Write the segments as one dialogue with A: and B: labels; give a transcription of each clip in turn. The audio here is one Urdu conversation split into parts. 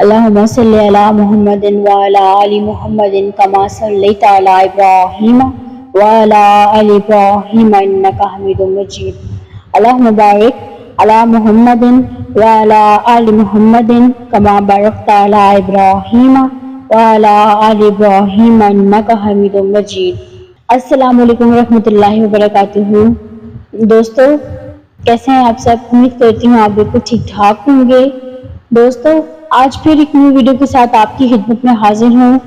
A: اللهم صل على محمد وعلى آل محمد كما صليت على إبراهيم وعلى آل إبراهيم إنك حميد مجيد. اللهم بارك على محمد وعلى آل محمد كما باركت على إبراهيم وعلى آل إبراهيم إنك حميد مجيد. السلام علیکم ورحمۃ اللہ وبرکاتہ. دوستو کیسے ہیں آپ سب؟ امید کرتی ہوں آپ بالکل ٹھیک ٹھاک ہوں گے. دوستو آج پھر ایک نئی ویڈیو کے ساتھ آپ کی خدمت میں حاضر ہوں.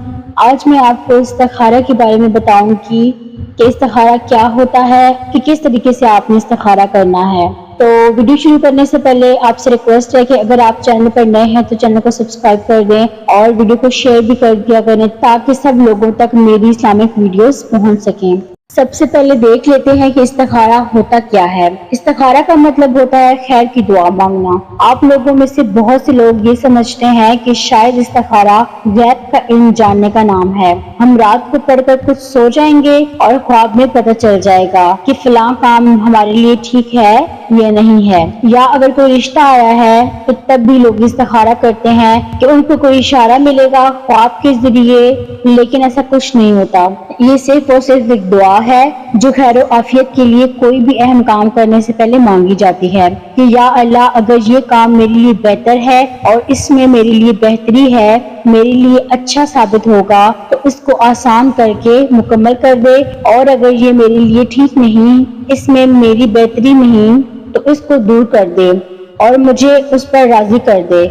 A: آج میں آپ کو استخارہ کے بارے میں بتاؤں گی کہ استخارہ کیا ہوتا ہے، کہ کس طریقے سے آپ نے استخارہ کرنا ہے. تو ویڈیو شروع کرنے سے پہلے آپ سے ریکویسٹ ہے کہ اگر آپ چینل پر نئے ہیں تو چینل کو سبسکرائب کر دیں اور ویڈیو کو شیئر بھی کر دیا کریں تاکہ سب لوگوں تک میری اسلامک ویڈیوز پہنچ سکیں. سب سے پہلے دیکھ لیتے ہیں کہ استخارہ ہوتا کیا ہے. استخارہ کا مطلب ہوتا ہے خیر کی دعا مانگنا. آپ لوگوں میں سے بہت سے لوگ یہ سمجھتے ہیں کہ شاید استخارہ غیب کا علم جاننے کا نام ہے. ہم رات کو پڑھ کر کچھ سو جائیں گے اور خواب میں پتہ چل جائے گا کہ فلاں کام ہمارے لیے ٹھیک ہے یا نہیں ہے. یا اگر کوئی رشتہ آیا ہے تو تب بھی لوگ استخارہ کرتے ہیں کہ ان کو کوئی اشارہ ملے گا خواب کے ذریعے، لیکن ایسا کچھ نہیں ہوتا. یہ صرف اور صرف ایک دعا ہے جو خیر و عافیت کے لیے کوئی بھی اہم کام کرنے سے پہلے مانگی جاتی ہے کہ یا اللہ اگر یہ کام میرے لیے بہتر ہے اور اس میں میرے لیے بہتری ہے، میرے لیے اچھا ثابت ہوگا تو اس کو آسان کر کے مکمل کر دے، اور اگر یہ میرے لیے ٹھیک نہیں، اس میں میری بہتری نہیں تو اس کو دور کر دے اور مجھے اس پر راضی کر دے.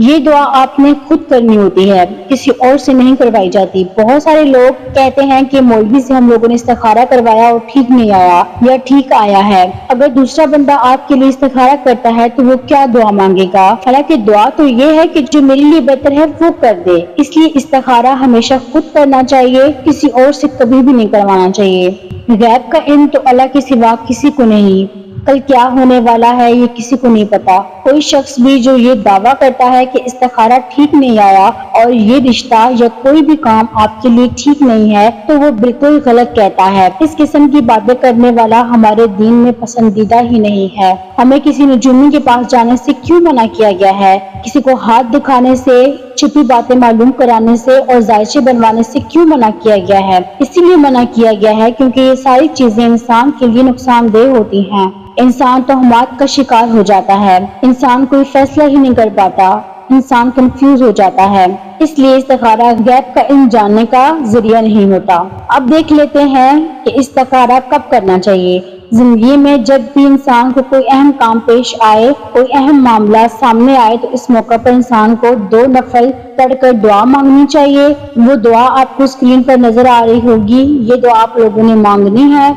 A: یہ دعا آپ نے خود کرنی ہوتی ہے، کسی اور سے نہیں کروائی جاتی. بہت سارے لوگ کہتے ہیں کہ مولوی سے ہم لوگوں نے استخارہ کروایا اور ٹھیک نہیں آیا یا ٹھیک آیا ہے. اگر دوسرا بندہ آپ کے لیے استخارہ کرتا ہے تو وہ کیا دعا مانگے گا؟ حالانکہ دعا تو یہ ہے کہ جو میرے لیے بہتر ہے وہ کر دے. اس لیے استخارہ ہمیشہ خود کرنا چاہیے، کسی اور سے کبھی بھی نہیں کروانا چاہیے. غیب کا علم تو اللہ کے سوا کسی کو نہیں. کل کیا ہونے والا ہے یہ کسی کو نہیں پتا. کوئی شخص بھی جو یہ دعویٰ کرتا ہے کہ استخارہ ٹھیک نہیں آیا اور یہ رشتہ یا کوئی بھی کام آپ کے لیے ٹھیک نہیں ہے تو وہ بالکل غلط کہتا ہے. اس قسم کی باتیں کرنے والا ہمارے دین میں پسندیدہ ہی نہیں ہے. ہمیں کسی نجومی کے پاس جانے سے کیوں منع کیا گیا ہے؟ کسی کو ہاتھ دکھانے سے، چھپی باتیں معلوم کرانے سے اور ذائچے بنوانے سے کیوں منع کیا گیا ہے؟ اسی لیے منع کیا گیا ہے کیونکہ یہ ساری چیزیں انسان کے لیے نقصان دہ ہوتی ہیں. انسان توہمات کا شکار ہو جاتا ہے، انسان کوئی فیصلہ ہی نہیں کر پاتا، انسان کنفیوز ہو جاتا ہے. اس لیے استخارہ غیب کا علم جاننے کا ذریعہ نہیں ہوتا. اب دیکھ لیتے ہیں کہ استخارہ کب کرنا چاہیے. زندگی میں جب بھی انسان کو کوئی اہم کام پیش آئے، کوئی اہم معاملہ سامنے آئے تو اس موقع پر انسان کو 2 نفل پڑھ کر دعا مانگنی چاہیے. وہ دعا آپ کو اسکرین پر نظر آ رہی ہوگی. یہ دعا آپ لوگوں نے مانگنی ہے.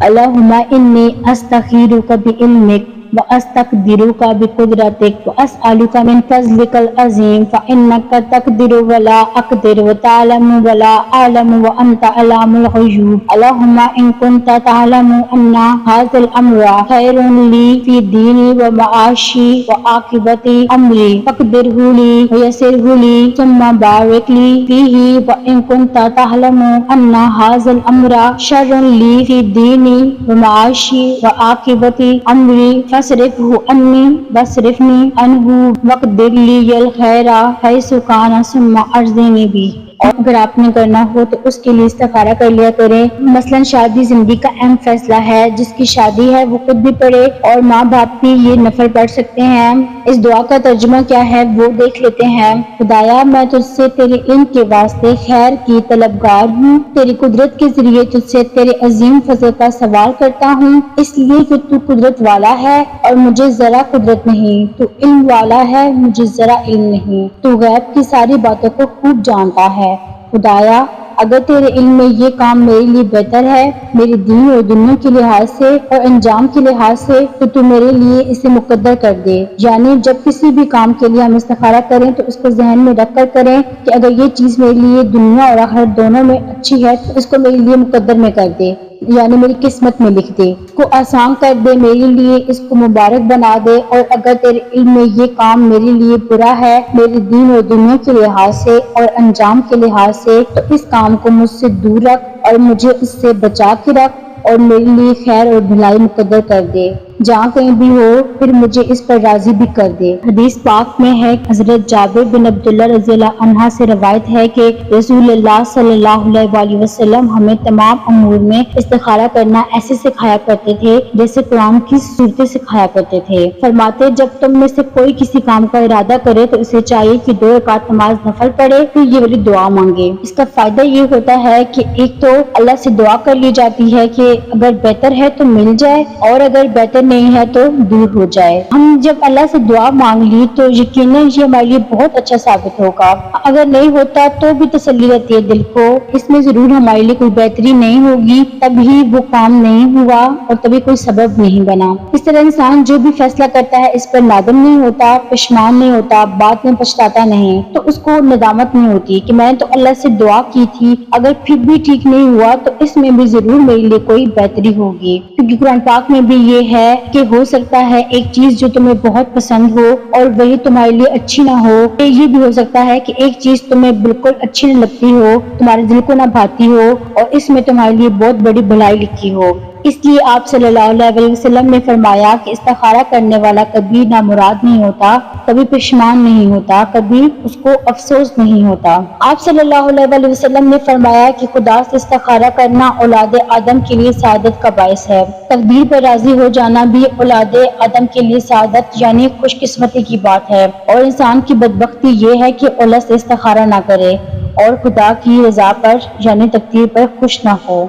A: اللہم انی استخیرک بعلمک وَأَسْتَقْدِرُكَ بِقُدْرَتِكَ وَأَسْأَلُكَ مِنْ فَضْلِكَ الْعَظِيمِ فَإِنَّكَ تَقْدِرُ وَلَا أَقْدِرُ وَتَعْلَمُ وَلَا أَعْلَمُ وَأَنْتَ عَلَامُ الْغُيُوبِ. اللهم إن كنت تعلم أن هذا الأمر خير لي في ديني ومعاشي وعاقبة أمري فاقدره لي ويسره لي ثم بارك لي فيه. وإن كنت تعلم أن هذا الأمر شر لي في ديني ومعاشي وعاقبة أمري فاصرفه عني واصرفني عنه واقدر لي الخير حيث كان ثم أرضني به. اور اگر آپ نے کرنا ہو تو اس کے لیے استخارہ کر لیا کریں. مثلا شادی زندگی کا اہم فیصلہ ہے. جس کی شادی ہے وہ خود بھی پڑھے اور ماں باپ بھی یہ نفل پڑھ سکتے ہیں. اس دعا کا ترجمہ کیا ہے وہ دیکھ لیتے ہیں. خدایا میں تجھ سے تیرے علم کے واسطے خیر کی طلبگار ہوں. تیری قدرت کے ذریعے تجھ سے تیرے عظیم فضل کا سوال کرتا ہوں، اس لیے کہ تو قدرت والا ہے اور مجھے ذرا قدرت نہیں. تو علم والا ہے، مجھے ذرا علم نہیں. تو غیب کی ساری باتوں کو خوب جانتا ہے. خدایا اگر تیرے علم میں یہ کام میرے لیے بہتر ہے، میرے دین اور دنیا کے لحاظ سے اور انجام کے لحاظ سے، تو میرے لیے اسے مقدر کر دے. یعنی جب کسی بھی کام کے لیے ہم استخارہ کریں تو اس کو ذہن میں رکھ کر کریں کہ اگر یہ چیز میرے لیے دنیا اور آخرت دونوں میں اچھی ہے تو اس کو میرے لیے مقدر میں کر دے، یعنی میری قسمت میں لکھ دے. اس کو آسان کر دے میرے لیے، اس کو مبارک بنا دے. اور اگر تیرے علم میں یہ کام میرے لیے برا ہے میرے دین اور دنیا کے لحاظ سے اور انجام کے لحاظ سے، تو اس کام کو مجھ سے دور رکھ اور مجھے اس سے بچا کے رکھ اور میرے لیے خیر اور بھلائی مقدر کر دے. جہاں کہیں بھی ہو پھر مجھے اس پر راضی بھی کر دے۔ حدیث پاک میں ہے، حضرت جابر بن عبداللہ رضی اللہ عنہ سے روایت ہے کہ رسول اللہ صلی اللہ علیہ وآلہ وسلم ہمیں تمام امور میں استخارہ کرنا ایسے سکھایا کرتے تھے جیسے قرآن کی صورتیں سکھایا کرتے تھے۔ فرماتے جب تم میں سے کوئی کسی کام کا ارادہ کرے تو اسے چاہیے کہ 2 رکعت نماز نفل پڑھے پھر یہ والی دعا مانگے۔ اس کا فائدہ یہ ہوتا ہے کہ ایک تو اللہ سے دعا کر لی جاتی ہے کہ اگر بہتر ہے تو مل جائے اور اگر بہتر نہیں ہے تو دور ہو جائے۔ ہم جب اللہ سے دعا مانگ لی تو یقیناً یہ ہمارے لیے بہت اچھا ثابت ہوگا۔ اگر نہیں ہوتا تو بھی تسلی رہتی ہے دل کو، اس میں ضرور ہمارے لیے کوئی بہتری نہیں ہوگی، تبھی وہ کام نہیں ہوا اور تبھی کوئی سبب نہیں بنا۔ اس طرح انسان جو بھی فیصلہ کرتا ہے اس پر نادم نہیں ہوتا، پشمان نہیں ہوتا، بعد میں پچھتاتا نہیں، تو اس کو ندامت نہیں ہوتی کہ میں نے تو اللہ سے دعا کی تھی، اگر پھر بھی ٹھیک نہیں ہوا تو اس میں بھی ضرور میرے لیے کوئی بہتری ہوگی۔ کیونکہ قرآن پاک میں بھی یہ ہے کہ ہو سکتا ہے ایک چیز جو تمہیں بہت پسند ہو اور وہی تمہارے لیے اچھی نہ ہو، یہ بھی ہو سکتا ہے کہ ایک چیز تمہیں بالکل اچھی نہ لگتی ہو، تمہارے دل کو نہ بھاتی ہو اور اس میں تمہارے لیے بہت بڑی بھلائی لکھی ہو۔ اس لیے آپ صلی اللہ علیہ وسلم نے فرمایا کہ استخارہ کرنے والا کبھی نامراد نہیں ہوتا، کبھی پشمان نہیں ہوتا، کبھی اس کو افسوس نہیں ہوتا۔ آپ صلی اللہ علیہ وسلم نے فرمایا کہ خدا سے استخارہ کرنا اولاد آدم کے لیے سعادت کا باعث ہے۔ تقدیر پر راضی ہو جانا بھی اولاد آدم کے لیے سعادت یعنی خوش قسمتی کی بات ہے، اور انسان کی بدبختی یہ ہے کہ اللہ سے استخارہ نہ کرے اور خدا کی رضا پر یعنی تقدیر پر خوش نہ ہو،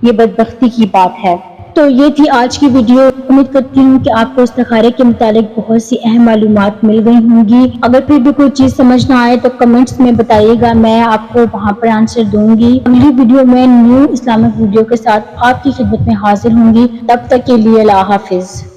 A: یہ بدبختی کی بات ہے۔ تو یہ تھی آج کی ویڈیو۔ امید کرتی ہوں کہ آپ کو استخارے کے متعلق بہت سی اہم معلومات مل گئی ہوں گی۔ اگر پھر بھی کوئی چیز سمجھ نہ آئے تو کمنٹس میں بتائیے گا، میں آپ کو وہاں پر آنسر دوں گی۔ اگلی ویڈیو میں نیو اسلامک ویڈیو کے ساتھ آپ کی خدمت میں حاضر ہوں گی۔ تب تک کے لیے اللہ حافظ۔